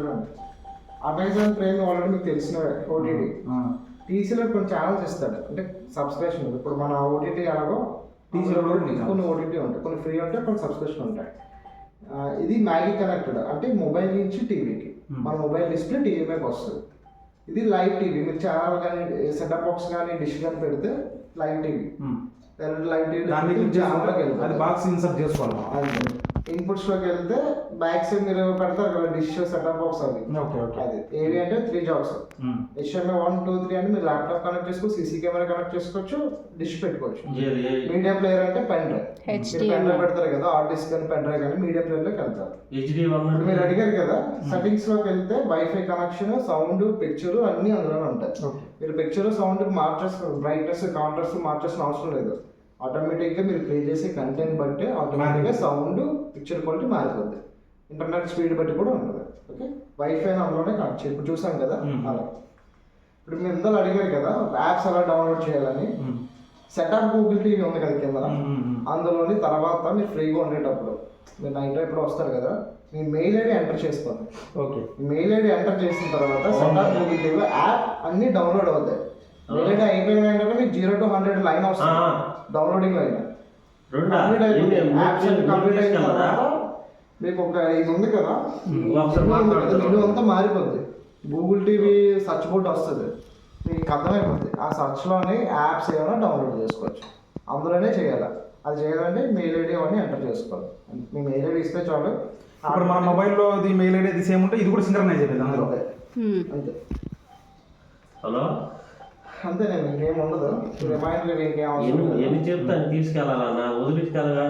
చూడండి, Amazon prime already మీకు తెలిసిన ఓటీటీ. టీసీలో కొన్ని ఛానల్స్ ఇస్తాడు, అంటే సబ్స్క్రిప్షన్. ఇప్పుడు మన ఓటీటీ అలాగో టీసీలో కూడా కొన్ని ఓటీటీ ఉంటాయి, కొన్ని ఫ్రీ ఉంటాయి, కొన్ని సబ్స్క్రిప్షన్ ఉంటాయి. ఇది మ్యాగీ కనెక్టెడ్, అంటే మొబైల్ నుంచి టీవీకి, మన మొబైల్ డిస్ప్లే టీవీ మీద వస్తుంది. ఇది లైవ్ టీవీ. మీరు ఛానల్ కానీ సెటప్ బాక్స్ కానీ డిష్ కానీ పెడితే లైవ్ టీవీ, లైవ్ టీవీ ఛానల్లోకి వెళ్తుంది. అది బాక్స్ ఇన్సర్ట్ చేసుకోవాలి. అంతే. ఇన్పుట్స్లోకి వెళ్తే బ్యాక్ సైడ్ మీరు పెడతారు కదా డిష్ సెటప్ బాక్స్, అది అది ఏవి అంటే 3 జాబ్స్. HDMI 1, 2, 3 అంటే మీరు ల్యాప్టాప్ కనెక్ట్ చేసుకోవచ్చు, సీసీ కెమెరా కనెక్ట్ చేసుకోవచ్చు, డిష్ పెట్టుకోవచ్చు. మీడియా ప్లేయర్ అంటే పెన్ డ్రైవ్, పెన్ డ్రైవ్ పెడతారు కదా, హార్డ్ డిస్క్ కానీ పెన్ డ్రైవ్ కానీ మీడియా ప్లేయర్లోకి వెళ్తారు. ఇప్పుడు మీరు అడిగారు కదా, సెట్టింగ్స్ లోకి వెళ్తే వైఫై కనెక్షన్, సౌండ్, పిక్చర్ అన్ని అందులోనే ఉంటాయి. మీరు పిక్చర్ సౌండ్ బ్రైట్నెస్ కాంట్రాస్ట్ మార్చేసిన అవసరం లేదు. ఆటోమేటిక్గా మీరు ప్లే చేసే కంటెంట్ బట్టి ఆటోమేటిక్గా సౌండ్, పిక్చర్ క్వాలిటీ మారిపోద్ది. ఇంటర్నెట్ స్పీడ్ బట్టి కూడా ఉంటుంది. ఓకే, వైఫై అందులోనే కనెక్ట్ చేసి ఇప్పుడు చూసాం కదా అలా. ఇప్పుడు మీరు ఇందులో అడిగారు కదా యాప్స్ ఎలా డౌన్లోడ్ చేయాలని. సెటప్ గూగుల్ టీవీ ఉంది కదా కింద, అందులోని తర్వాత మీరు ఫ్రీగా ఉండేటప్పుడు మీరు నైట్ ఎప్పుడు వస్తారు కదా, మీ మెయిల్ ఐడి ఎంటర్ చేసుకోండి. ఓకే, మెయిల్ ఐడి ఎంటర్ చేసిన తర్వాత సెటప్ గూగుల్ టీవీ యాప్ అన్ని డౌన్లోడ్ అవుతాయి. మెయిల్ ఐడి అయిపోయిన వెంటనే మీకు 0 to 100 లైన్ వస్తుంది, డౌన్లోడింగ్ లైన్. కంప్లీట్ అయిన తర్వాత మీకు ఒక ఇది ఉంది కదా, మెనూ అంతా మారిపోద్ది. గూగుల్ టీవీ సర్చ్ బోర్డ్ వస్తుంది, మీకు అర్థమైపోద్ది. ఆ సర్చ్లోని యాప్స్ ఏమైనా డౌన్లోడ్ చేసుకోవచ్చు, అందులోనే చేయాలి. అది చేయాలంటే మెయిల్ ఐడి అవన్నీ ఎంటర్ చేసుకోవాలి. మీ మెయిల్ ఐడి ఇస్తే చాలు. ఇప్పుడు మన మొబైల్లో ఇది మెయిల్ ఐడి ఇది సేమ్ ఉంటే ఇది కూడా సింక్రనైజ్ అయిపోయింది అందులో. అంతే. హలో, అంతేనండి, ఇంకేం ఉండదు. రిమైండర్ ఇంకేం అవసరం. ఎన్ని చెప్తాను తీసుకెళ్ళాలన్నా, వదిలించుకెళ్ళగా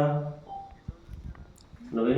నువ్వు